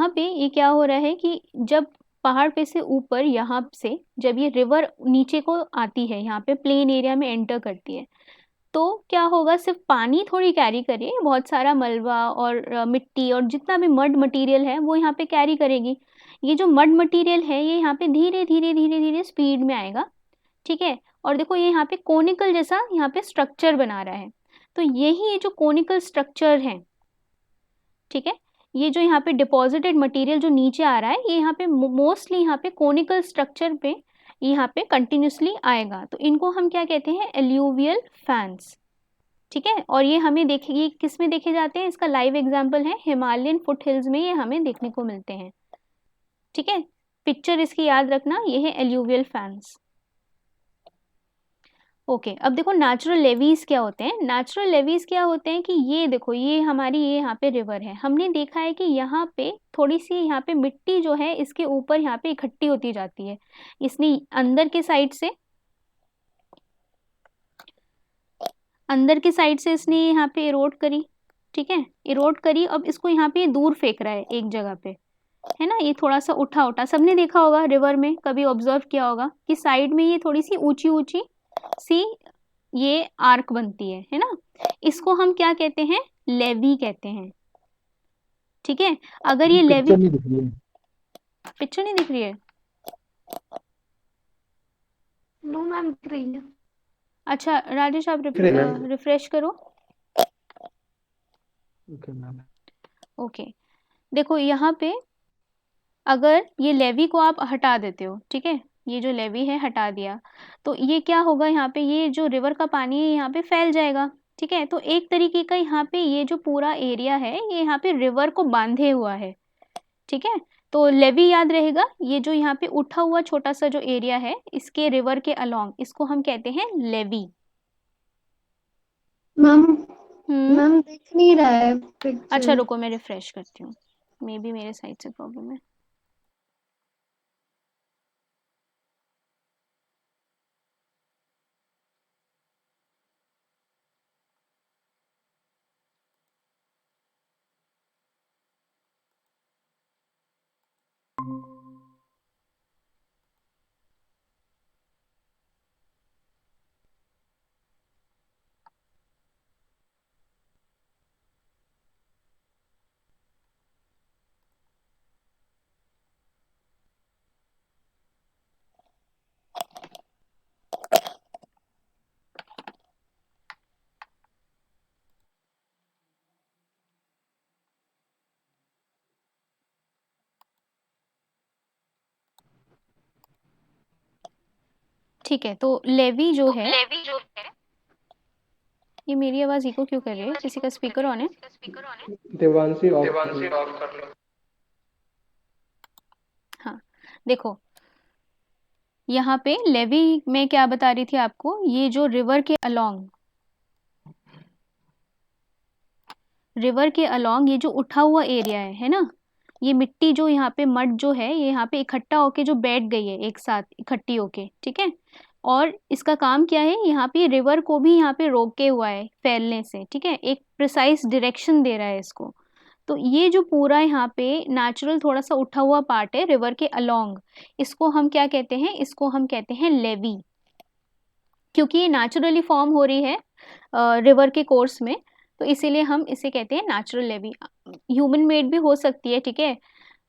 यहाँ पे ये क्या हो रहा है कि जब पहाड़ पे से ऊपर यहाँ से जब ये रिवर नीचे को आती है, यहाँ पे प्लेन एरिया में एंटर करती है, तो क्या होगा, सिर्फ पानी थोड़ी कैरी करे, बहुत सारा मलबा और मिट्टी और जितना भी मड मटेरियल है वो यहाँ पे कैरी करेगी। ये जो मड मटेरियल है ये यहाँ पे धीरे धीरे धीरे धीरे स्पीड में आएगा, ठीक है। और देखो ये यहाँ पे कोनिकल जैसा यहाँ पे स्ट्रक्चर बना रहा है, तो यही ये जो कोनिकल स्ट्रक्चर है, ठीक है, ये जो यहाँ पे डिपॉजिटेड मटेरियल जो नीचे आ रहा है ये यहाँ पे मोस्टली यहाँ पे कोनिकल स्ट्रक्चर पे यहाँ पे कंटिन्यूसली आएगा, तो इनको हम क्या कहते हैं, एल्यूवियल फैंस, ठीक है। और ये हमें ये किस में देखे जाते हैं, इसका लाइव एग्जांपल है हिमालयन फुट हिल्स में ये हमें देखने को मिलते हैं, ठीक है। पिक्चर इसकी याद रखना, ये है एल्यूवियल फैंस। ओके अब देखो नेचुरल लेवीज क्या होते हैं। नेचुरल लेवीज क्या होते हैं कि ये देखो, ये हमारी ये यहाँ पे रिवर है, हमने देखा है कि यहाँ पे थोड़ी सी यहाँ पे मिट्टी जो है इसके ऊपर यहाँ पे इकट्ठी होती जाती है, इसने अंदर की साइड से इसने यहाँ पे इरोड करी, ठीक है, इरोड करी। अब इसको यहाँ पे दूर फेंक रहा है एक जगह पे, है ना, ये थोड़ा सा उठा उठा, सबने देखा होगा रिवर में, कभी ऑब्जर्व किया होगा कि साइड में ये थोड़ी सी ऊंची ऊंची सी ये आर्क बनती है ना, इसको हम क्या कहते हैं, लेवी कहते हैं, ठीक है। अगर ये लेवी, पिक्चर नहीं दिख रही है। पिक्चर नहीं दिख रही है, नो मैम दिख रही है। अच्छा राजेश आप मैम रिफ्रेश करो। Okay ma'am. ओके देखो यहाँ पे अगर ये लेवी को आप हटा देते हो, ठीक है, ये जो लेवी है हटा दिया, तो ये क्या होगा, यहाँ पे ये जो रिवर का पानी है यहाँ पे फैल जाएगा, ठीक है। तो एक तरीके का यहाँ पे ये जो पूरा एरिया है ये यहाँ पे रिवर को बांधे हुआ है, ठीक है। तो लेवी याद रहेगा, ये जो यहाँ पे उठा हुआ छोटा सा जो एरिया है इसके रिवर के अलोंग, इसको हम कहते हैं लेवी। मैम मैम दिख नहीं रहा है पिक्चर। अच्छा रुको मैं रिफ्रेश करती हूँ, मे बी मेरे साइड से प्रॉब्लम है। ठीक है, तो लेवी जो है, ये मेरी आवाज इको क्यों कर रही है, किसी का स्पीकर ऑन है? देवांशी ऑफ कर लो। हाँ देखो यहाँ पे लेवी में क्या बता रही थी आपको, ये जो रिवर के अलोंग ये जो उठा हुआ एरिया है ना, ये मिट्टी जो यहाँ पे मड जो है ये यहाँ पे इकट्ठा होके जो बैठ गई है एक साथ इकट्ठी होके, ठीक है। और इसका काम क्या है, यहाँ पे रिवर को भी यहाँ पे रोके हुआ है फैलने से, ठीक है, एक प्रिसाइज डायरेक्शन दे रहा है इसको। तो ये जो पूरा यहाँ पे नेचुरल थोड़ा सा उठा हुआ पार्ट है रिवर के अलोंग, इसको हम क्या कहते हैं, इसको हम कहते हैं लेवी, क्योंकि ये नेचुरली फॉर्म हो रही है रिवर के कोर्स में, तो इसीलिए हम इसे कहते हैं नेचुरल लेवी। ह्यूमन मेड भी हो सकती है, ठीक है,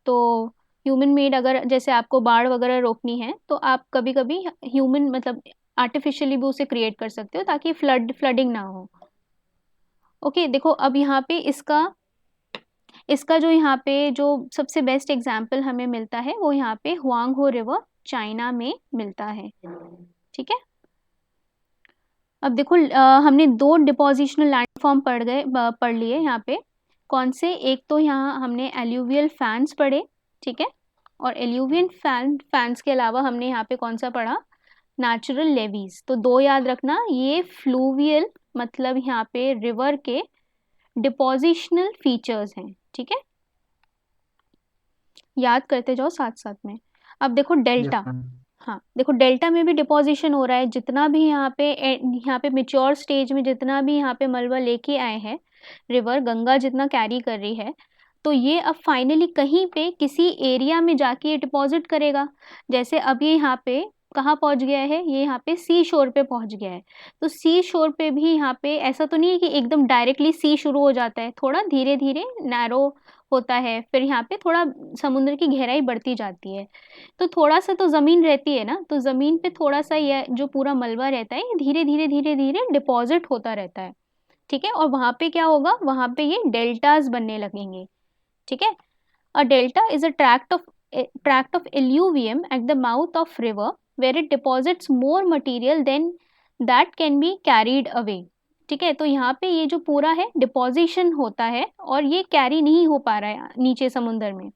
तो ह्यूमन मेड अगर जैसे आपको बाढ़ वगैरह रोकनी है तो आप कभी कभी ह्यूमन मतलब आर्टिफिशियली भी उसे क्रिएट कर सकते हो ताकि फ्लडिंग ना हो। ओके देखो अब यहाँ पे इसका जो यहाँ पे जो सबसे बेस्ट एग्जाम्पल हमें मिलता है वो यहाँ पे हुआंगहो रिवर चाइना में मिलता है, ठीक है। अब देखो हमने दो डिपोजिशनल लैंडफॉर्म पढ़ लिए यहाँ पे, कौन से, एक तो यहाँ हमने एल्यूवियल फैंस पढ़े, ठीक है, और एल्यूवियन फैंस के अलावा हमने यहाँ पे कौन सा पढ़ा, नेचुरल लेवीज। तो दो याद रखना, ये फ्लूवियल मतलब यहाँ पे रिवर के डिपोजिशनल फीचर्स हैं, ठीक है, याद करते जाओ साथ साथ में। अब देखो डेल्टा, हाँ देखो डेल्टा में भी डिपोजिशन हो रहा है, जितना भी यहाँ पे मेच्योर स्टेज में जितना भी यहाँ पे मलबा लेके आए हैं रिवर, गंगा जितना कैरी कर रही है, तो ये अब फाइनली कहीं पे किसी एरिया में जाके ये डिपॉजिट करेगा। जैसे अब ये यहाँ पे कहाँ पहुँच गया है, ये यहाँ पे सी शोर पे पहुँच गया है। तो सी शोर पे भी यहाँ पे ऐसा तो नहीं है कि एकदम डायरेक्टली सी शुरू हो जाता है, थोड़ा धीरे धीरे नैरो होता है, फिर यहाँ पे थोड़ा समुद्र की गहराई बढ़ती जाती है। तो थोड़ा सा तो ज़मीन रहती है ना, तो ज़मीन पे थोड़ा सा ये जो पूरा मलबा रहता है ये धीरे धीरे धीरे धीरे डिपॉजिट होता रहता है। ठीक है, और वहाँ पे क्या होगा, वहाँ पे ये डेल्टाज बनने लगेंगे। ठीक है, a delta is a tract of alluvium at the mouth of river where it deposits more material than that can be carried away। ठीक है, तो यहाँ पे ये जो पूरा है डिपोजिशन होता है और ये कैरी नहीं हो पा रहा है नीचे समुद्र में।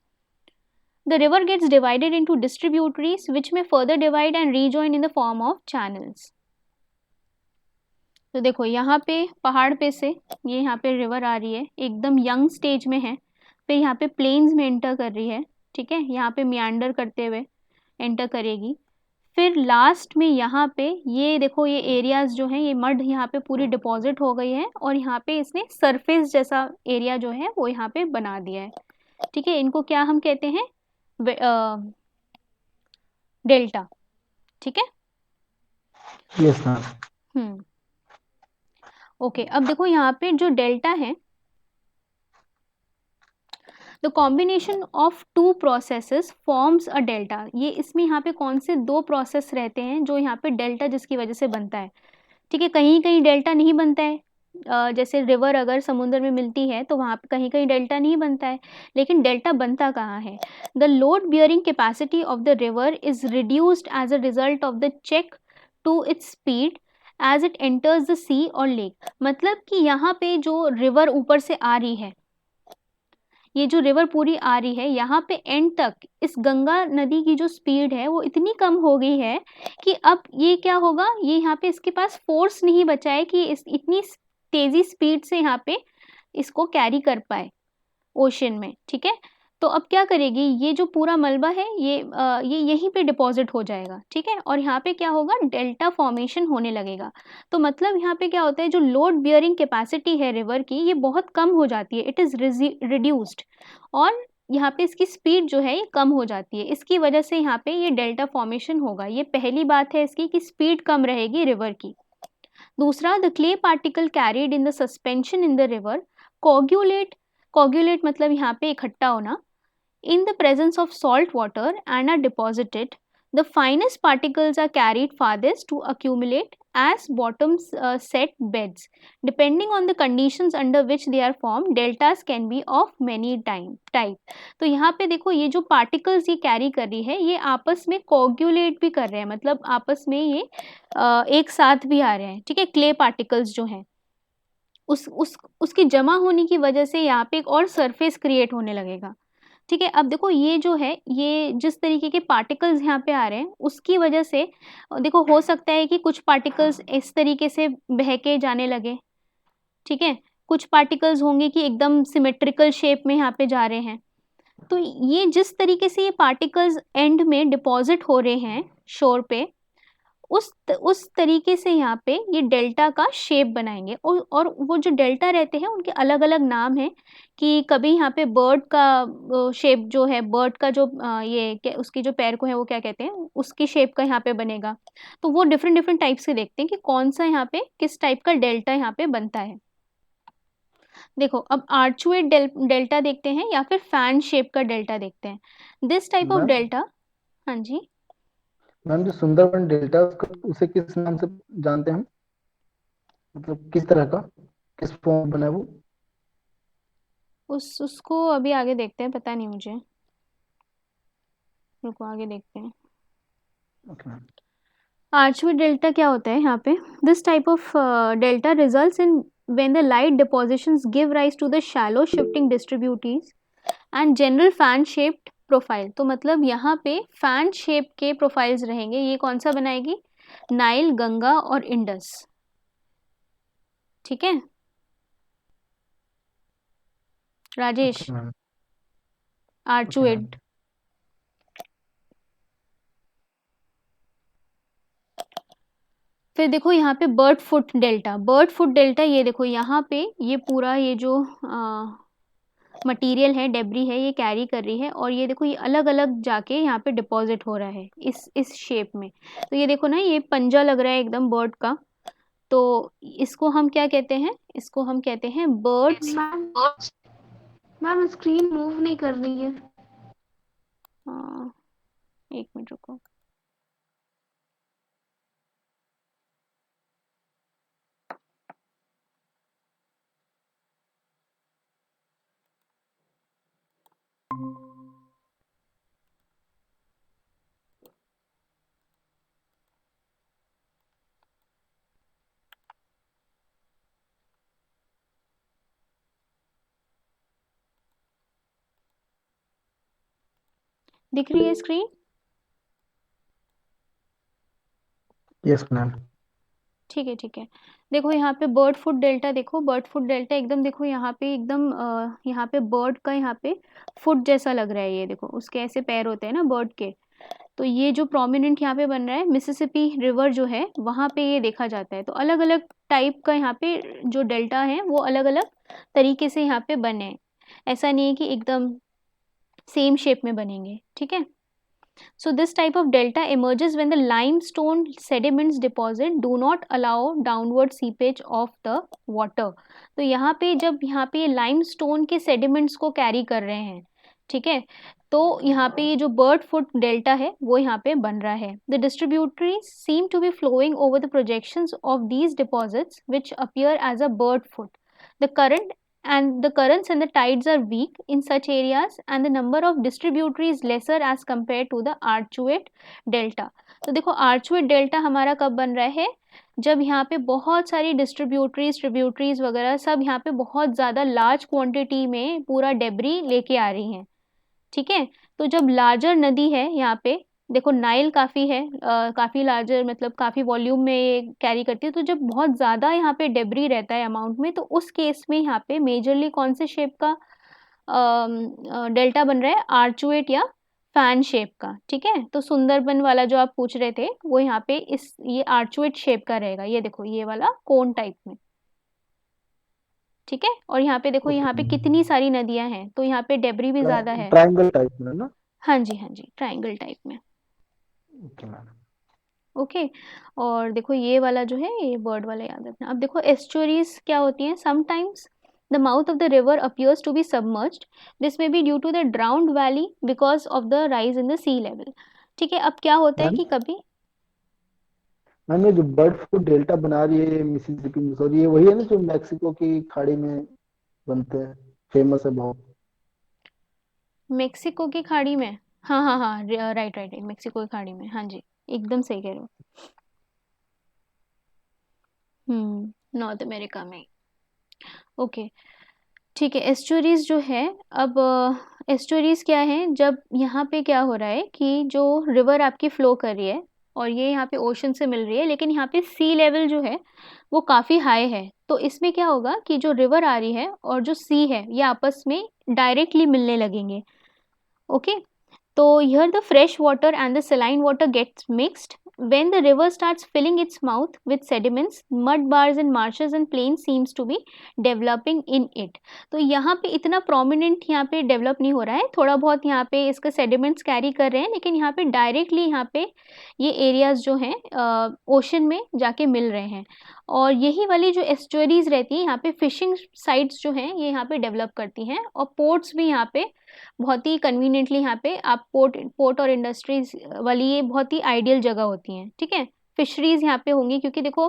The river gets divided into distributaries which may further divide and rejoin in the form of channels। तो देखो यहाँ पे पहाड़ पे से ये यहाँ पे रिवर आ रही है, एकदम यंग स्टेज में है, फिर यहाँ पे प्लेन्स में एंटर कर रही है। ठीक है, यहाँ पे मियांडर करते हुए एंटर करेगी, फिर लास्ट में यहाँ पे ये देखो ये एरियाज जो हैं, ये मड यहाँ पे पूरी डिपॉजिट हो गई है और यहाँ पे इसने सरफेस जैसा एरिया जो है वो यहाँ पे बना दिया है। ठीक है, इनको क्या हम कहते हैं, डेल्टा। ठीक है, यस मैम। ओके, अब देखो यहाँ पे जो डेल्टा है, the combination of two processes forms a delta. ये इसमें यहाँ पे कौन से दो प्रोसेस रहते हैं जो यहाँ पे डेल्टा जिसकी वजह से बनता है। ठीक है, कहीं कहीं डेल्टा नहीं बनता है, जैसे रिवर अगर समुद्र में मिलती है तो वहाँ पे कहीं कहीं डेल्टा नहीं बनता है, लेकिन डेल्टा बनता कहाँ है। The load bearing capacity of the river is reduced as a result of the check to its speed as it enters the sea और लेक। मतलब कि यहाँ पे जो रिवर ऊपर से आ रही है, ये जो रिवर पूरी आ रही है, यहाँ पे एंड तक इस गंगा नदी की जो स्पीड है वो इतनी कम हो गई है कि अब ये क्या होगा, ये यहाँ पे इसके पास फोर्स नहीं बचा है कि इस इतनी तेज़ी स्पीड से यहाँ पे इसको कैरी कर पाए ओशन में। ठीक है, तो अब क्या करेगी, ये जो पूरा मलबा है ये यहीं पे डिपॉजिट हो जाएगा। ठीक है, और यहाँ पे क्या होगा, डेल्टा फॉर्मेशन होने लगेगा। तो मतलब यहाँ पे क्या होता है, जो लोड बियरिंग कैपेसिटी है रिवर की ये बहुत कम हो जाती है, इट इज़ रिड्यूस्ड, और यहाँ पे इसकी स्पीड जो है ये कम हो जाती है। इसकी वजह से यहाँ पे ये डेल्टा फॉर्मेशन होगा। ये पहली बात है इसकी कि स्पीड कम रहेगी रिवर की। दूसरा, the clay particle carried in the suspension in the river coagulate मतलब यहाँ पे इकट्ठा होना, in the presence of salt water and are deposited. The finest particles are carried farthest to accumulate as bottom set beds. Depending on the conditions under which they are formed, deltas can be of many type. तो यहाँ पे देखो ये जो particles ये carry कर रही है, ये आपस में coagulate भी कर रहे हैं, मतलब आपस में ये एक साथ भी आ रहे हैं। ठीक है, clay particles जो हैं उसकी जमा होने की वजह से यहाँ पे एक और सरफेस क्रिएट होने लगेगा। ठीक है, अब देखो ये जो है, ये जिस तरीके के पार्टिकल्स यहाँ पे आ रहे हैं उसकी वजह से देखो हो सकता है कि कुछ पार्टिकल्स इस तरीके से बहके जाने लगे। ठीक है, कुछ पार्टिकल्स होंगे कि एकदम सिमेट्रिकल शेप में यहाँ पे जा रहे हैं। तो ये जिस तरीके से ये पार्टिकल्स एंड में डिपॉजिट हो रहे हैं शोर पे, उस तरीके से यहाँ पे ये डेल्टा का शेप बनाएंगे। और वो जो डेल्टा रहते हैं उनके अलग अलग नाम हैं कि कभी यहाँ पे बर्ड का शेप जो है, बर्ड का जो उसकी जो पैर को है वो क्या कहते हैं, उसकी शेप का यहाँ पे बनेगा। तो वो डिफरेंट डिफरेंट टाइप्स के देखते हैं कि कौन सा यहाँ पे किस टाइप का डेल्टा यहाँ पे बनता है। देखो अब आर्चुएट डेल्टा देखते हैं या फिर फैन शेप का डेल्टा देखते हैं। दिस टाइप ऑफ डेल्टा, हाँ जी मैम, जो सुंदरबन डेल्टा उसे किस नाम से जानते हैं हम, मतलब किस तरह का, किस फॉर्म बना है वो? उसको अभी आगे देखते हैं, पता नहीं मुझे, रुको आगे देखते हैं। Okay ma'am. आर्चवे डेल्टा क्या होता है यहाँ पे, this type of delta results in when the light depositions give rise to the shallow shifting distributaries and general fan shaped profile. तो मतलब यहाँ पे फैन शेप के प्रोफाइल्स रहेंगे। ये कौन सा बनाएगी, नाइल, गंगा और इंडस। ठीक है राजेश, ओके मैम। आर्चुएट। फिर देखो यहाँ पे bird foot delta. Bird foot delta ये देखो यहाँ पे ये पूरा ये जो मटेरियल है, डेब्री है, ये कैरी कर रही है और ये देखो ये अलग अलग जाके यहाँ पे डिपॉजिट हो रहा है इस शेप में। तो ये देखो ना, ये पंजा लग रहा है एकदम बर्ड का। तो इसको हम क्या कहते हैं, इसको हम कहते हैं birds. Ma'am ma'am screen move नहीं कर रही है। हाँ, एक मिनट रुको। दिख रही है स्क्रीन? Yes ma'am. ठीक है, ठीक है। देखो यहाँ पे बर्ड फुट डेल्टा, देखो बर्ड फुट डेल्टा एकदम, देखो यहाँ पे एकदम यहाँ पे बर्ड का यहाँ पे फुट जैसा लग रहा है। ये देखो उसके ऐसे पैर होते हैं ना बर्ड के। तो ये जो प्रोमिनेंट यहाँ पे बन रहा है, मिसिसिपी रिवर जो है वहाँ पे ये देखा जाता है। तो अलग अलग टाइप का यहाँ पे जो डेल्टा है वो अलग अलग तरीके से यहाँ पे बने हैं। ऐसा नहीं है कि एकदम सेम शेप में बनेंगे, ठीक है। So this type of delta emerges when the limestone sediments deposit do not allow downward seepage of the water. तो यहाँ पे जब यहाँ पे limestone के sediments को carry कर रहे हैं, ठीक है, तो यहाँ पे ये जो bird foot delta है वो यहाँ पे बन रहा है. The distributaries seem to be flowing over the projections of these deposits which appear as a bird foot. The currents and the tides are weak in such areas and the number of distributaries is lesser as compared to the arcuate delta. तो देखो arcuate delta हमारा कब बन रहा है, जब यहाँ पे बहुत सारी ट्रिब्यूटरीज वगैरह सब यहाँ पे बहुत ज़्यादा लार्ज क्वांटिटी में पूरा डेब्री लेके आ रही हैं, ठीक है। तो जब लार्जर नदी है यहाँ पे, देखो नाइल काफ़ी है, काफ़ी लार्जर मतलब काफ़ी वॉल्यूम में ये कैरी करती है। तो जब बहुत ज़्यादा यहाँ पे डेब्री रहता है अमाउंट में, तो उस केस में यहाँ पे मेजरली कौन से शेप का डेल्टा बन रहा है, आर्चुएट या फैन शेप का, ठीक है। तो सुंदरबन वाला जो आप पूछ रहे थे वो यहाँ पे ये आर्चुएट शेप का रहेगा। ये देखो ये वाला कोन टाइप में, ठीक है। और यहाँ पे देखो यहाँ पे कितनी सारी नदियां हैं, तो यहाँ पे डेब्री भी ज़्यादा है। ट्रायंगल टाइप में ना? हाँ जी, हाँ जी, ट्रायंगल टाइप में। Okay ma'am. ओके। और देखो ये वाला जो है, ये बर्ड वाला याद रखना। अब देखो एस्चुरीज क्या होती हैं, sometimes the mouth of the river appears to be submerged, this may be due to the drowned valley because of the rise in the sea level, ठीक है। अब क्या होता है मैम कि कभी मैम ये जो बर्ड फ्लू डेल्टा बना रही है मिसिसिपी मिसौरी, ये वही है ना जो मैक्सिको की खाड़ी में बनते हैं, फेमस है बहुत? मेक्सिको की खाड़ी में, हाँ हाँ हाँ, राइट राइट राइट, मेक्सिको की खाड़ी में, हाँ जी, एकदम सही कह रहे हो। नॉर्थ अमेरिका में, ओके, ठीक है। एस्चुरीज जो है, अब एस्चुरीज क्या है, जब यहाँ पे क्या हो रहा है कि जो रिवर आपकी फ्लो कर रही है और ये यहाँ पे ओशन से मिल रही है, लेकिन यहाँ पे सी लेवल जो है वो काफ़ी हाई है। तो इसमें क्या होगा कि जो रिवर आ रही है और जो सी है ये आपस में डायरेक्टली मिलने लगेंगे, okay. So here the fresh water and the saline water gets mixed. When the river starts filling its mouth with sediments, mud bars and marshes and plains seems to be developing in it. तो यहाँ पे इतना prominent यहाँ पे develop नहीं हो रहा है, थोड़ा बहुत यहाँ पे इसका sediments carry कर रहे हैं, लेकिन यहाँ पे directly यहाँ पे ये areas जो हैं ocean में जाके मिल रहे हैं। और यही वाली जो estuaries रहती है यहाँ पे fishing sites जो हैं ये यहाँ पे develop करती हैं, और ports भी यहाँ पे बहुत ही कन्वीनियंटली यहाँ पे आप पोर्ट और इंडस्ट्रीज वाली ये बहुत ही आइडियल जगह होती हैं, ठीक है। फिशरीज यहाँ पे होंगी क्योंकि देखो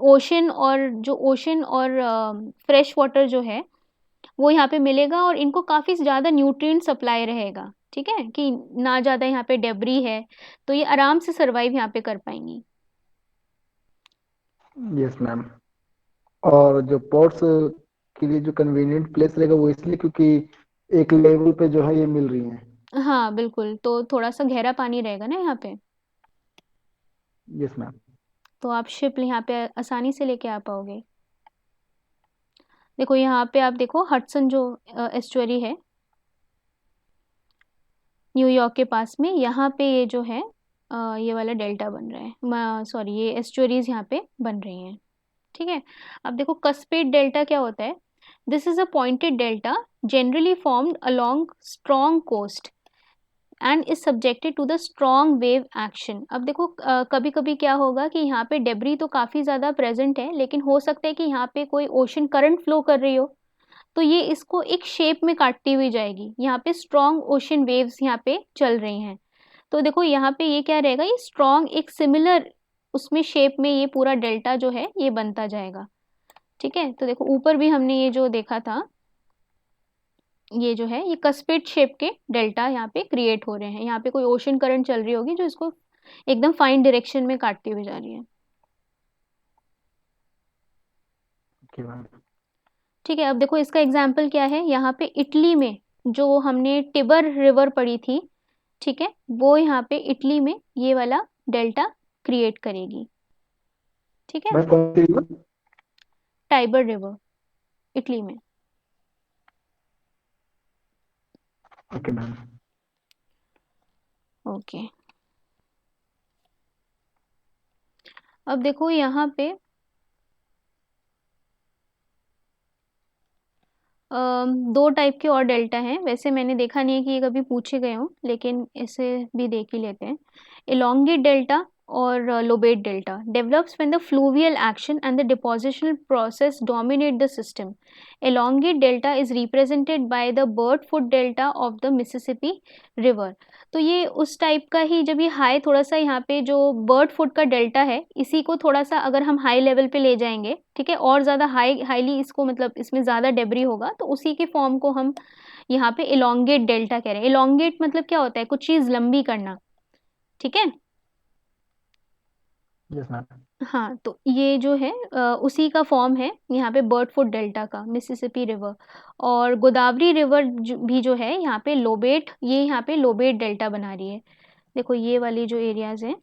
ओशन और फ्रेश वाटर जो है वो यहाँ पे मिलेगा और इनको काफ़ी ज़्यादा न्यूट्रिएंट सप्लाई रहेगा, ठीक है, कि ना ज़्यादा यहाँ पे डेब्री है, तो ये आराम से सर्वाइव यहाँ पे कर पाएंगी। Yes ma'am. और जो पोर्ट्स के लिए जो कन्वीनियंट प्लेस रहेगा वो इसलिए क्योंकि एक लेवल पे जो है ये मिल रही हैं। हाँ बिल्कुल, तो थोड़ा सा गहरा पानी रहेगा ना यहाँ पे, यस मैम। तो आप शिप यहाँ पे आसानी से लेके आ पाओगे। देखो यहाँ पे आप देखो हडसन जो एस्चुअरी है न्यूयॉर्क के पास में, यहाँ पे ये जो है ये वाला डेल्टा बन रहा है, सॉरी ये एस्चुअरीज यहाँ पे बन रही हैं, ठीक है। अब देखो कस्पेट डेल्टा क्या होता है, This is a pointed delta generally formed along strong coast and is subjected to the strong wave action. अब देखो कभी कभी क्या होगा कि यहाँ पे डेब्री तो काफ़ी ज़्यादा प्रेजेंट है, लेकिन हो सकता है कि यहाँ पे कोई ओशन करंट फ्लो कर रही हो, तो ये इसको एक शेप में काटती हुई जाएगी। यहाँ पे स्ट्रॉन्ग ओशन वेव्स यहाँ पे चल रही हैं, तो देखो यहाँ पे ये क्या रहेगा, ये स्ट्रॉन्ग एक सिमिलर उसमें शेप में ये पूरा डेल्टा जो है ये बनता जाएगा। ठीक है, तो देखो ऊपर भी हमने ये जो देखा था, ये जो है ये कस्पेट शेप के डेल्टा यहाँ पे क्रिएट हो रहे हैं। यहाँ पे कोई ओशन करंट चल रही होगी जो इसको एकदम फाइन डायरेक्शन में काटती हुई जा रही है। Okay ma'am. ठीक है, अब देखो इसका एग्जाम्पल क्या है, यहाँ पे इटली में जो हमने टिबर रिवर पढ़ी थी, ठीक है, वो यहाँ पे इटली में ये वाला डेल्टा क्रिएट करेगी। ठीक है, मैम कौन सी रिवर? टाइबर रिवर इटली में। Okay ma'am. ओके, अब देखो यहाँ पे दो टाइप के और डेल्टा हैं। वैसे मैंने देखा नहीं है कि ये कभी पूछे गए हों, लेकिन इसे भी देख ही लेते हैं। elongate डेल्टा और Lobate delta develops when the fluvial action and the depositional process dominate the system. elongate delta is represented by the bird foot delta of the Mississippi river. तो ये उस टाइप का ही, जब ये हाई थोड़ा सा यहाँ पे जो बर्ड फुट का डेल्टा है, इसी को थोड़ा सा अगर हम हाई लेवल पे ले जाएंगे, ठीक है, और ज़्यादा हाईली इसको मतलब इसमें ज़्यादा डेब्री होगा, तो उसी के फॉर्म को हम यहाँ पे elongate डेल्टा कह रहे हैं। elongate मतलब क्या होता है, कुछ चीज़ लंबी करना। ठीक है, यस मैम। हाँ, तो ये जो है उसी का फॉर्म है यहाँ पे बर्ड फुट डेल्टा का, मिसिसिपी रिवर। और गोदावरी रिवर भी जो है यहाँ पे लोबेट, ये यहाँ पे लोबेट डेल्टा बना रही है। देखो ये वाली जो एरियाज हैं,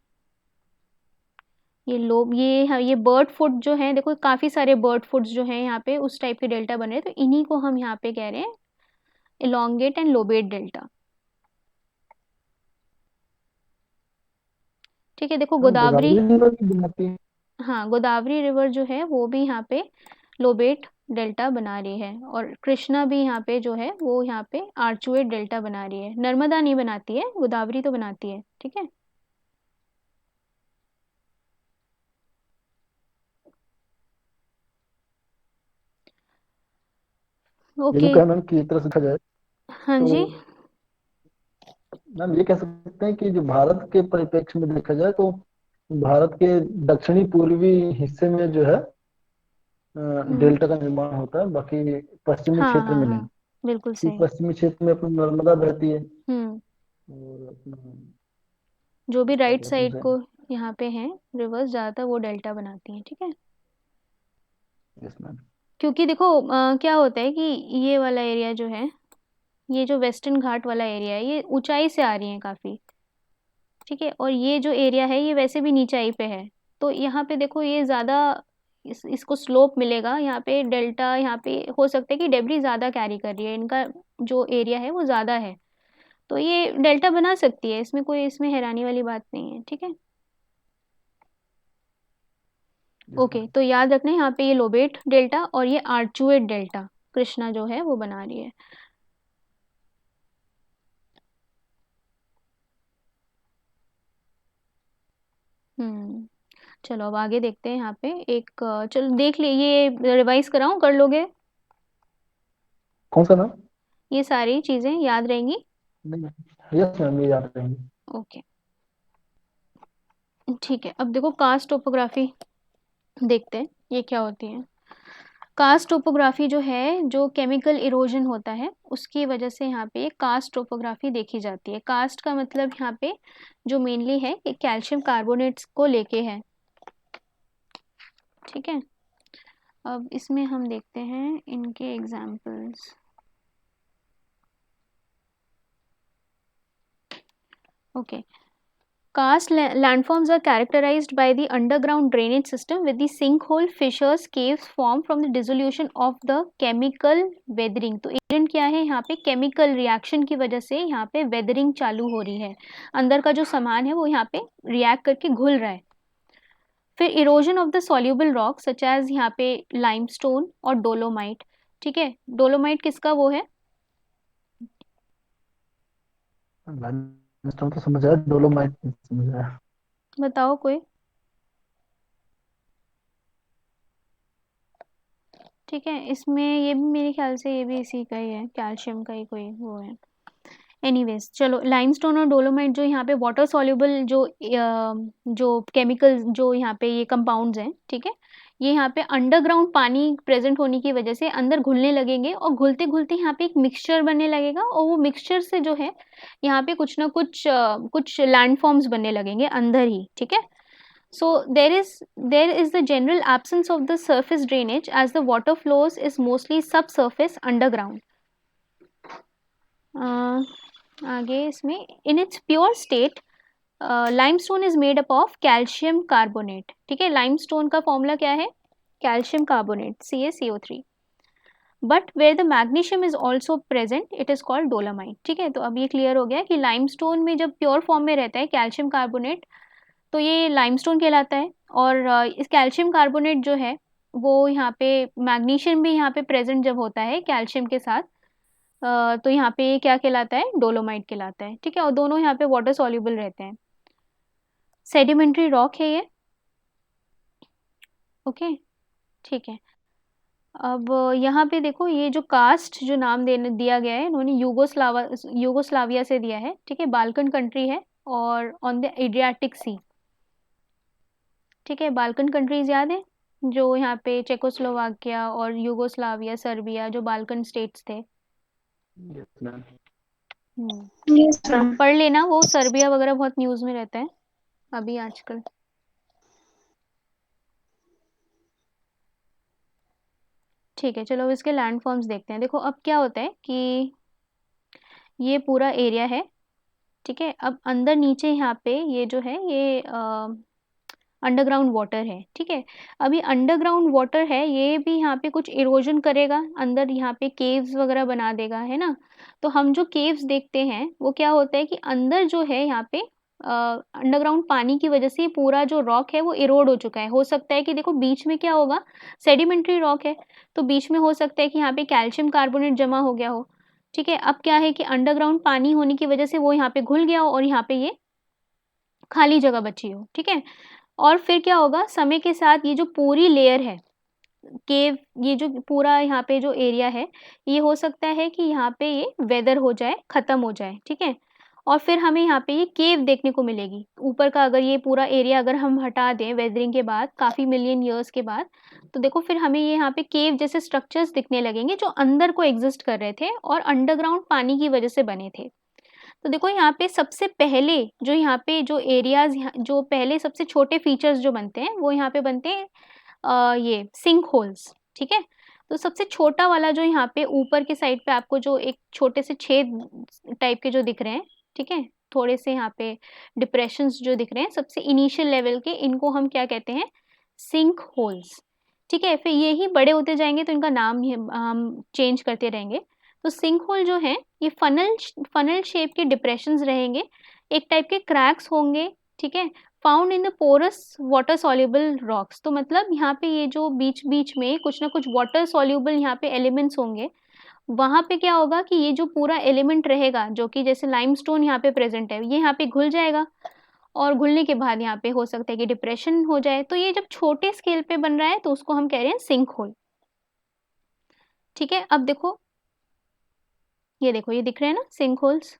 ये बर्ड फुट जो है, देखो काफ़ी सारे बर्ड फुट्स जो हैं यहाँ पे उस टाइप के डेल्टा बन रहे हैं, तो इन्हीं को हम यहाँ पे कह रहे हैं elongate एंड लोबेट डेल्टा। ठीक है, देखो गोदावरी, गोदावरी रिवर भी बनाती है। हाँ, गोदावरी रिवर जो है वो भी यहाँ पे लोबेट डेल्टा बना रही है, और कृष्णा भी यहाँ पे जो है वो यहाँ पे आर्चुएट डेल्टा बना रही है। नर्मदा नहीं बनाती है, गोदावरी तो बनाती है। ठीक है, ये जो ओके, कहा मैम कि एक तरह से देखा जाए हाँ जी, तो मैम ये कह सकते हैं कि जो भारत के परिप्रेक्ष्य में देखा जाए तो भारत के दक्षिणी पूर्वी हिस्से में जो है डेल्टा का निर्माण होता है, बाकी पश्चिमी हाँ क्षेत्र हाँ में नहीं। हाँ, बिल्कुल क्योंकि सही। पश्चिमी क्षेत्र में अपनी नर्मदा बहती है हम्म, और अपना जो भी क्या राइट कहते साइड हैं को यहाँ पे हैं रिवर्स, ज़्यादातर वो डेल्टा बनाती हैं। ठीक है, यस मैम। क्योंकि देखो क्या होता है कि ये वाला एरिया जो है, ये जो वेस्टर्न घाट वाला एरिया है, ये ऊंचाई से आ रही है काफ़ी। ठीक है, और ये जो एरिया है ये वैसे भी नीचाई पे है, तो यहाँ पे देखो ये ज़्यादा इसको स्लोप मिलेगा। यहाँ पे डेल्टा, यहाँ पे हो सकता है कि डेब्री ज़्यादा कैरी कर रही है, इनका जो एरिया है वो ज़्यादा है, तो ये डेल्टा बना सकती है, इसमें कोई इसमें हैरानी वाली बात नहीं है। ठीक है, यस ओके, मैम। तो याद रखना यहाँ पे ये लोबेट डेल्टा और ये आर्चुएट डेल्टा कृष्णा जो है वो बना रही है। चलो अब आगे देखते हैं। यहाँ पे एक चलो देख लिए, ये रिवाइज कराऊं, कर लोगे? कौन सा नाम? ये सारी चीज़ें याद रहेंगी? नहीं, यस मैम, ये याद रहेंगे। ओके, ठीक है, अब देखो कास्ट टोपोग्राफी देखते हैं ये क्या होती है। कास्ट टोपोग्राफी जो है, जो केमिकल इरोजन होता है उसकी वजह से यहाँ पे कास्ट टोपोग्राफी देखी जाती है। कास्ट का मतलब यहाँ पे जो मेनली है कि कैल्शियम कार्बोनेट्स को लेके है। ठीक है, अब इसमें हम देखते हैं इनके examples. Okay, Karst landforms are characterized by the underground drainage system with the sinkhole, fissures, caves formed from the dissolution of the chemical weathering. तो एजेंट क्या है यहाँ पे, केमिकल रिएक्शन की वजह से यहाँ पे वेदरिंग चालू हो रही है, अंदर का जो सामान है वो यहाँ पे रिएक्ट करके घुल रहा है। फिर erosion of the soluble rock such as यहाँ पे लाइमस्टोन और डोलोमाइट, ठीक है, डोलोमाइट किसका वो है? लाइमस्टोन तो समझ आया, डोलोमाइट नहीं समझ आया। बताओ कोई। ठीक है, इसमें ये भी मेरे ख्याल से ये भी इसी का ही है, कैल्शियम का ही कोई वो है। एनीवेज चलो, लाइमस्टोन और डोलोमाइट जो यहाँ पे वाटर सॉल्युबल जो केमिकल जो यहाँ पे ये कंपाउंड्स हैं, ठीक है, ये यहाँ पे अंडरग्राउंड पानी प्रेजेंट होने की वजह से अंदर घुलने लगेंगे और घुलते घुलते यहाँ पे एक मिक्सचर बनने लगेगा और वो मिक्सचर से जो है यहाँ पे कुछ ना कुछ लैंडफॉर्म्स बनने लगेंगे अंदर ही, ठीक है। So there is the general absence of the surface drainage as the water flows is mostly subsurface underground. आगे इसमें in its pure state limestone is made up of calcium carbonate. ठीक है, limestone का फॉर्मूला क्या है? calcium carbonate CaCO3. But where the magnesium is also present it is called dolomite. ठीक है, तो अब ये क्लियर हो गया कि limestone में जब प्योर फॉर्म में रहता है कैल्शियम कार्बोनेट तो ये लाइमस्टोन कहलाता है। और इस कैल्शियम कार्बोनेट जो है वो यहाँ पे मैग्नीशियम भी यहाँ पे प्रेजेंट जब होता है कैल्शियम के साथ तो यहाँ पे ये क्या कहलाता है? डोलोमाइट कहलाता है। ठीक है, और दोनों यहाँ पे वाटर सॉल्युबल रहते हैं। सेडिमेंट्री रॉक है ये। ओके, ठीक है। अब यहाँ पे देखो ये जो कास्ट जो नाम देने दिया गया है इन्होंने यूगोस्लाविया से दिया है। ठीक है, बाल्कन कंट्री है और ऑन द एड्रियाटिक सी। ठीक है, बाल्कन कंट्रीज याद है जो यहाँ पे चेकोस्लोवाकिया और यूगोस्लाविया सर्बिया जो बाल्कन स्टेट्स थे। Yes ma'am. Yes ma'am. पढ़ लेना, वो सर्बिया वगैरह बहुत न्यूज़ में रहता है अभी आजकल। ठीक है, चलो अब इसके लैंड फॉर्म्स देखते हैं। देखो अब क्या होता है कि ये पूरा एरिया है, ठीक है। अब अंदर नीचे यहाँ पे ये जो है ये अंडरग्राउंड वाटर है, ठीक है। अभी अंडरग्राउंड वाटर है, ये भी यहाँ पे कुछ इरोजन करेगा, अंदर यहाँ पे केव्स वगैरह बना देगा, है ना। तो हम जो केव्स देखते हैं वो क्या होता है कि अंदर जो है यहाँ पे अंडरग्राउंड पानी की वजह से ये पूरा जो रॉक है वो इरोड हो चुका है। हो सकता है कि देखो बीच में क्या होगा, सेडिमेंट्री रॉक है तो बीच में हो सकता है कि यहाँ पे कैल्शियम कार्बोनेट जमा हो गया हो। ठीक है, अब क्या है कि अंडरग्राउंड पानी होने की वजह से वो यहाँ पे घुल गया हो और यहाँ पे ये खाली जगह बची हो। ठीक है, और फिर क्या होगा, समय के साथ ये जो पूरी लेयर है केव, ये जो पूरा यहाँ पे जो एरिया है ये हो सकता है कि यहाँ पे ये वेदर हो जाए, खत्म हो जाए। ठीक है, और फिर हमें यहाँ पे ये केव देखने को मिलेगी ऊपर का। अगर ये पूरा एरिया अगर हम हटा दें वेदरिंग के बाद काफ़ी मिलियन ईयर्स के बाद, तो देखो फिर हमें ये यहाँ पे केव जैसे स्ट्रक्चर्स दिखने लगेंगे जो अंदर को एग्जिस्ट कर रहे थे और अंडरग्राउंड पानी की वजह से बने थे। तो देखो यहाँ पे सबसे पहले जो यहाँ पे जो एरियाज जो पहले सबसे छोटे फीचर्स जो बनते हैं वो यहाँ पे बनते हैं ये सिंक होल्स। ठीक है, तो सबसे छोटा वाला जो यहाँ पे ऊपर के साइड पे आपको जो एक छोटे से छेद टाइप के जो दिख रहे हैं, ठीक है, थोड़े से यहाँ पे डिप्रेशंस जो दिख रहे हैं सबसे इनिशियल लेवल के, इनको हम क्या कहते हैं? Sink holes. ठीक है, फिर ये ही बड़े होते जाएंगे तो इनका नाम हम चेंज करते रहेंगे। तो सिंक होल जो है ये फनल शेप के डिप्रेशंस रहेंगे, एक टाइप के क्रैक्स होंगे। ठीक है, found in the porous water soluble rocks. तो मतलब यहाँ पे ये जो बीच बीच में कुछ ना कुछ वाटर सॉल्युबल यहाँ पे एलिमेंट्स होंगे, वहाँ पे क्या होगा कि ये जो पूरा एलिमेंट रहेगा जो कि जैसे लाइमस्टोन यहाँ पे प्रेजेंट है ये यहाँ पे घुल जाएगा और घुलने के बाद यहाँ पे हो सकता है कि डिप्रेशन हो जाए। तो ये जब छोटे स्केल पे बन रहा है तो उसको हम कह रहे हैं सिंक होल। ठीक है, अब देखो ये देखो ये दिख रहे हैं ना सिंक होल्स,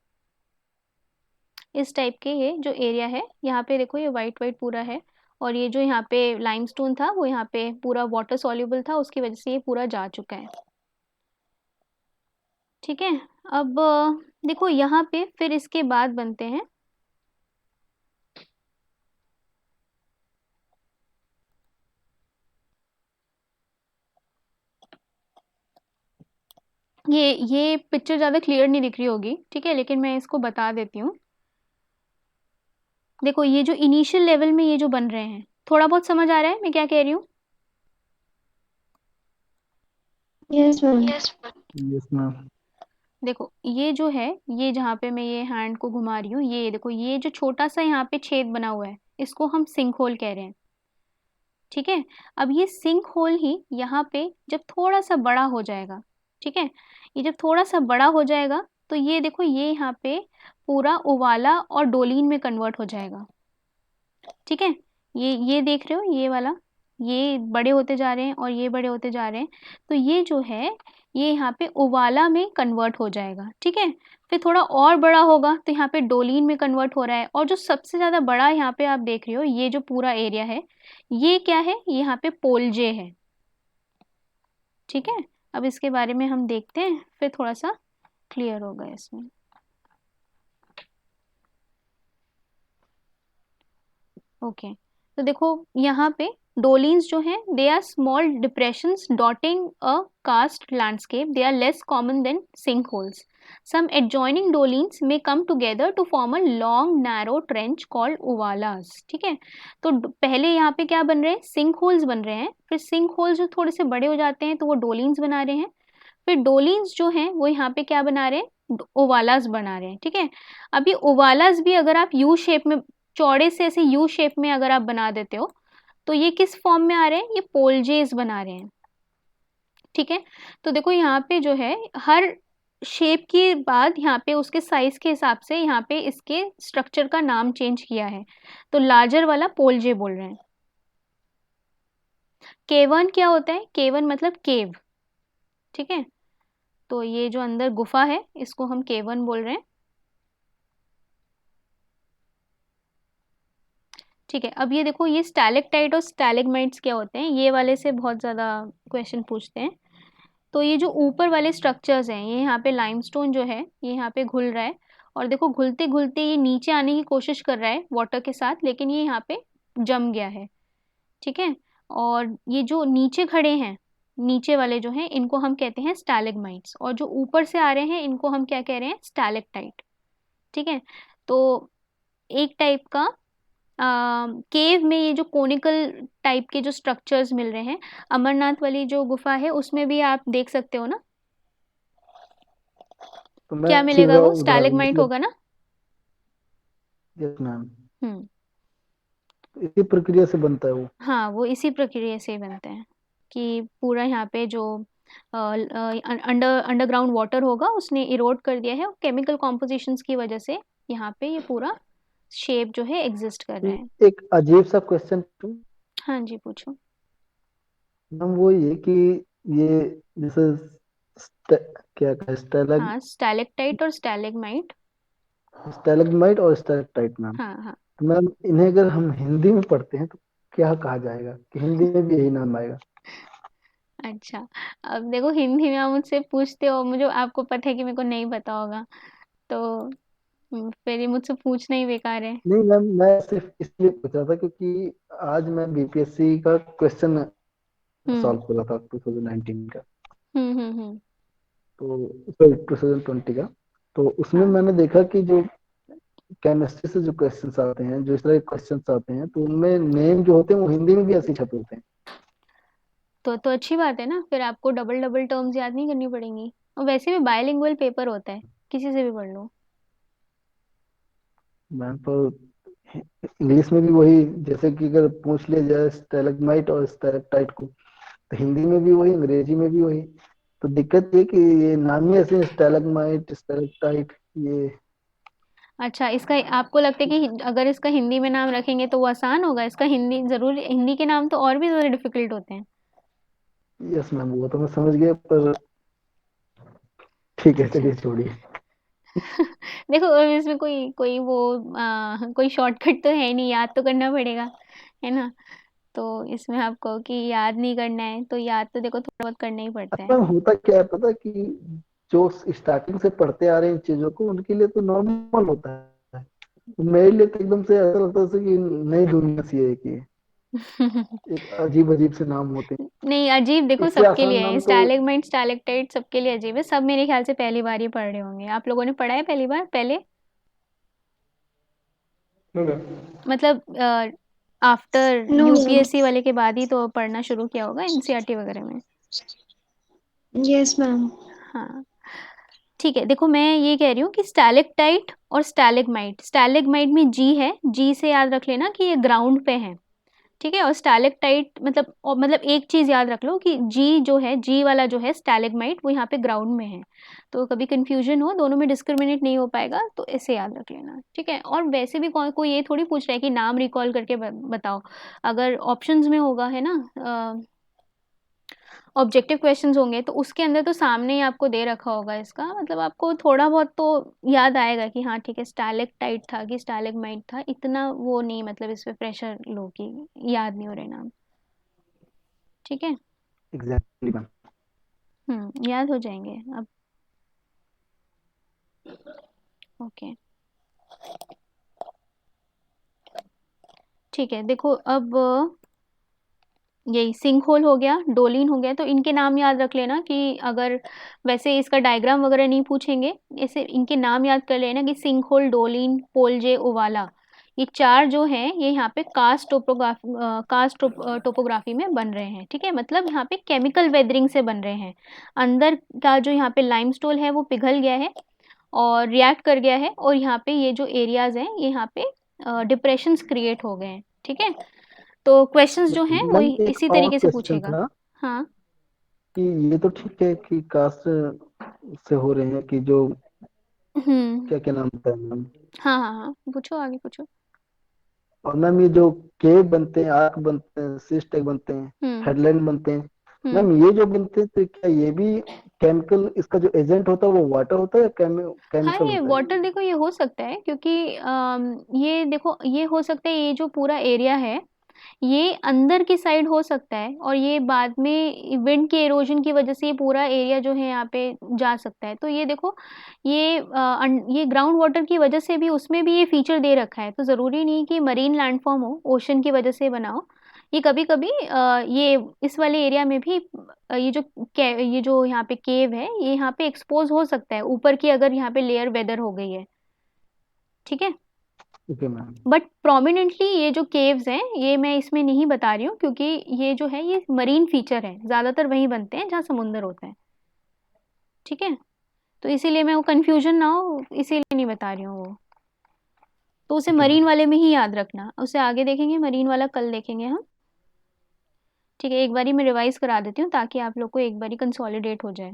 इस टाइप के ये जो एरिया है यहाँ पे देखो ये वाइट वाइट पूरा है और ये जो यहाँ पे लाइमस्टोन था वो यहाँ पे पूरा वाटर सॉल्युबल था, उसकी वजह से ये पूरा जा चुका है। ठीक है, अब देखो यहाँ पे फिर इसके बाद बनते हैं ये पिक्चर ज़्यादा क्लियर नहीं दिख रही होगी, ठीक है, लेकिन मैं इसको बता देती हूँ। देखो ये जो इनिशियल लेवल में ये जो बन रहे हैं, थोड़ा बहुत समझ आ रहा है मैं क्या कह रही हूँ? Yes ma'am. Yes ma'am. देखो ये जो है ये जहाँ पे मैं ये हैंड को घुमा रही हूँ, ये देखो ये जो छोटा सा यहाँ पे छेद बना हुआ है इसको हम सिंक होल कह रहे हैं। ठीक है, अब ये सिंक होल ही यहाँ पे जब थोड़ा सा बड़ा हो जाएगा ठीक है। ये जब थोड़ा सा बड़ा हो जाएगा तो ये देखो ये यहाँ पे पूरा उवाला और डोलीन में कन्वर्ट हो जाएगा। ठीक है, ये देख रहे हो, ये वाला, ये बड़े होते जा रहे हैं और ये बड़े होते जा रहे हैं, तो ये जो है ये यहाँ पे उवाला में कन्वर्ट हो जाएगा। ठीक है, फिर थोड़ा और बड़ा होगा तो यहाँ पे डोलीन में कन्वर्ट हो रहा है, और जो सबसे ज़्यादा बड़ा यहाँ पे आप देख रहे हो, ये जो पूरा एरिया है, ये क्या है, यहाँ पे पोलजे है। ठीक है, अब इसके बारे में हम देखते हैं, फिर थोड़ा सा क्लियर होगा इसमें। ओके, तो देखो यहाँ पे डोलीन्स जो हैं they are small depressions dotting a karst landscape, they are less common than sink holes. Some adjoining dolines may come together to form a long narrow trench called uvalas. ठीक है, तो पहले यहाँ पे क्या बन रहे हैं, सिंक होल्स बन रहे हैं, फिर सिंक होल्स जो थोड़े से बड़े हो जाते हैं तो वो डोलीन्स बना रहे हैं, फिर डोलीन्स जो हैं वो यहाँ पे क्या बना रहे हैं, ओवालास बना रहे हैं। ठीक है, अभी ओवालास भी अगर आप यू शेप में, चौड़े से ऐसे यू शेप में अगर आप बना देते हो तो ये किस फॉर्म में आ रहे हैं, ये पोलजेस बना रहे हैं। ठीक है, तो देखो यहाँ पे जो है हर शेप के बाद यहाँ पे उसके साइज के हिसाब से यहाँ पे इसके स्ट्रक्चर का नाम चेंज किया है, तो लार्जर वाला पोलजे बोल रहे हैं। केवन क्या होता है, केवन मतलब केव। ठीक है, तो ये जो अंदर गुफा है इसको हम केवन बोल रहे हैं। ठीक है, अब ये देखो ये स्टैलेक्टाइट और स्टैलेग्माइट्स क्या होते हैं, ये वाले से बहुत ज़्यादा क्वेश्चन पूछते हैं। तो ये जो ऊपर वाले स्ट्रक्चर्स हैं, ये यहाँ पे लाइमस्टोन जो है ये यहाँ पे घुल रहा है, और देखो घुलते घुलते ये नीचे आने की कोशिश कर रहा है वाटर के साथ, लेकिन ये यहाँ पे जम गया है। ठीक है, और ये जो नीचे खड़े हैं, नीचे वाले जो हैं इनको हम कहते हैं स्टैलेग्माइट्स, और जो ऊपर से आ रहे हैं इनको हम क्या कह रहे हैं, स्टैलेक्टाइट। ठीक है, तो एक टाइप का केव में ये जो कोनिकल टाइप के जो स्ट्रक्चर्स मिल रहे हैं, अमरनाथ वाली जो गुफा है उसमें भी आप देख सकते हो ना, तो मैं क्या चीज मिलेगा, का वो उदाहरण स्टैलेग्माइट मतलब, होगा ना। यस मैम, हम्म, इसी प्रक्रिया से बनता है वो। हाँ वो इसी प्रक्रिया से बनते हैं कि पूरा यहाँ पे जो अंडरग्राउंड वाटर होगा उसने इरोड कर दिया है, और केमिकल कॉम्पोजिशंस की वजह से यहाँ पे ये पूरा शेप जो है एग्जिस्ट कर रहा है। एक अजीब सा क्वेश्चन, हाँ जी, पूछो। मैम वो ये कि ये जैसे क्या कहे, हाँ, स्टैलेक्टाइट और स्टैलेग्माइट। स्टैलेग्माइट और स्टैलेक्टाइट मैम, हाँ हाँ। तो मैम इन्हें अगर हम हिंदी में पढ़ते हैं तो क्या कहा जाएगा, कि हिंदी में भी यही नाम आएगा? अच्छा, अब देखो हिंदी में आप मुझसे पूछते हो, मुझे आपको पता है कि मेरे को नहीं पता होगा, तो फिर ये मुझसे पूछना ही बेकार है। नहीं मैम, मैं सिर्फ इसलिए पूछ रहा था क्योंकि आज मैं बीपीएससी का क्वेश्चन हम्म सॉल्व कर रहा था 2019 का, हम्म। तो 2020 का, तो उसमें हाँ, मैंने देखा कि जो केमिस्ट्री से जो क्वेश्चंस आते हैं, जो इस तरह के क्वेश्चंस आते हैं, तो उनमें नेम जो होते हैं वो हिंदी में भी ऐसे ही छपे होते हैं। तो अच्छी बात है ना, फिर आपको डबल डबल टर्म्स याद नहीं करनी पड़ेंगी, और वैसे भी बायलिंगुअल पेपर होता है, किसी से भी पढ़ लो। मैम तो इंग्लिश में भी वही, जैसे कि अगर पूछ लिया जाए स्टैलेग्माइट और स्टैलेक्टाइट को, तो हिंदी में भी वही, अंग्रेजी में भी वही। तो दिक्कत ये कि ये नाम ही ऐसे स्टैलेग्माइट स्टैलेक्टाइट, ये अच्छा, इसका आपको लगता है कि अगर इसका हिंदी में नाम रखेंगे तो वो आसान होगा, इसका हिंदी जरूर, हिंदी के नाम तो और भी ज़्यादा डिफिकल्ट होते हैं। यस मैम, वो तो मैं समझ गया, पर ठीक है अच्छा। चलिए छोड़िए। देखो अब इसमें कोई कोई वो कोई शॉर्टकट तो है नहीं, याद तो करना पड़ेगा, है ना। तो इसमें आप कहो कि याद नहीं करना है, तो याद तो देखो थोड़ा बहुत करना ही पड़ता है। अच्छा होता क्या है पता है, कि जो स्टार्टिंग से पढ़ते आ रहे हैं इन चीजों को, उनके लिए तो नॉर्मल होता है, मेरे लिए तो एकदम से ऐसा लगता है जैसे कि नई दुनिया सी है, कि एक अजीब अजीब से नाम होते नहीं, अजीब हैं, देखो इससे सबके आसान लिए है, नाम तो। स्टैलेग्माइट स्टैलेक्टाइट सबके लिए अजीब है, सब मेरे ख्याल से पहली बार ही पढ़ रहे होंगे, आप लोगों ने पढ़ा है पहली बार पहले, मतलब आफ्टर नो मैम। यूपीएससी वाले के बाद ही तो पढ़ना शुरू किया होगा एनसीईआरटी वगैरह में। Yes ma'am. हाँ, ठीक है, देखो मैं ये कह रही हूँ कि स्टैलेक्टाइट और स्टैलेग्माइट, स्टैलेग्माइट में जी है, जी से याद रख लेना कि ये ग्राउंड पे है, ठीक है। और स्टैलेक्टाइट मतलब एक चीज़ याद रख लो कि जी जो है, जी वाला जो है स्टैलेग्माइट, वो यहाँ पे ग्राउंड में है। तो कभी कन्फ्यूजन हो, दोनों में डिस्क्रिमिनेट नहीं हो पाएगा, तो ऐसे याद रख लेना, ठीक है। और वैसे भी कोई ये थोड़ी पूछ रहा है कि नाम रिकॉल करके बताओ। अगर ऑप्शंस में होगा, है ना, ऑब्जेक्टिव क्वेश्चंस होंगे, तो उसके अंदर तो सामने ही आपको दे रखा होगा इसका, मतलब आपको थोड़ा बहुत तो याद आएगा कि हाँ ठीक है, स्टैलेक्टाइट था कि स्टैलेग्माइट था, इतना वो नहीं, मतलब इस पे प्रेशर लो कि याद नहीं हो रहे नाम, ठीक है। Exactly ma'am. याद हो जाएंगे अब। ओके, ठीक है। देखो अब यही सिंक होल हो गया, डोलिन हो गया, तो इनके नाम याद रख लेना कि अगर वैसे इसका डायग्राम वगैरह नहीं पूछेंगे, ऐसे इनके नाम याद कर लेना कि सिंक होल, डोलिन, पोलजे, ओवाला, ये चार जो हैं ये यहाँ पे कास्ट टोपोग्राफी में बन रहे हैं, ठीक है। मतलब यहाँ पे केमिकल वेदरिंग से बन रहे हैं। अंदर का जो यहाँ पे लाइमस्टोन है वो पिघल गया है और रिएक्ट कर गया है, और यहाँ पे ये जो एरियाज हैं ये यहाँ पे डिप्रेशंस क्रिएट हो गए हैं, ठीक है। तो क्वेश्चंस जो हैं वो मैम एक इसी और तरीके से क्वेश्चन पूछेगा। था हाँ। कि ये तो ठीक है कि कास्ट से हो रहे हैं कि जो हम्म। क्या क्या नाम बताया मैम। हाँ हाँ हाँ, पूछो आगे पूछो। और मैम ये जो केव बनते हैं, आर्क बनते हैं, सी स्टैक बनते हैं, हम्म। हेडलैंड बनते हैं, हम्म। मैम ये जो बनते हैं तो क्या ये भी केमिकल, इसका जो एजेंट होता है वो वाटर होता है या हाँ, केमिकल ये होता है? वाटर देखो ये हो सकता है, क्योंकि ये देखो ये हो सकता है, ये जो पूरा एरिया है ये अंदर की साइड हो सकता है, और ये बाद में विंड के एरोजन की वजह से ये पूरा एरिया जो है यहाँ पे जा सकता है। तो ये देखो ये ग्राउंड वाटर की वजह से भी उसमें भी ये फीचर दे रखा है, तो ज़रूरी नहीं कि मरीन लैंडफॉर्म हो, ओशन की वजह से बना हो। ये कभी कभी ये इस वाले एरिया में भी ये जो यहाँ पे केव है ये यहाँ पे एक्सपोज हो सकता है ऊपर की, अगर यहाँ पे लेयर वेदर हो गई है, ठीक है। Okay ma'am. बट प्रोमिनेंटली ये जो केव्स हैं ये मैं इसमें नहीं बता रही हूँ, क्योंकि ये जो है ये मरीन फीचर है, ज़्यादातर वहीं बनते हैं जहाँ समुंदर होता है, ठीक है। तो इसीलिए मैं वो कन्फ्यूजन ना हो इसीलिए नहीं बता रही हूँ वो। तो उसे ओके मरीन मैम। वाले में ही याद रखना, उसे आगे देखेंगे, मरीन वाला कल देखेंगे हम, ठीक है। एक बारी मैं रिवाइज करा देती हूँ ताकि आप लोग को एक बारी कंसोलिडेट हो जाए।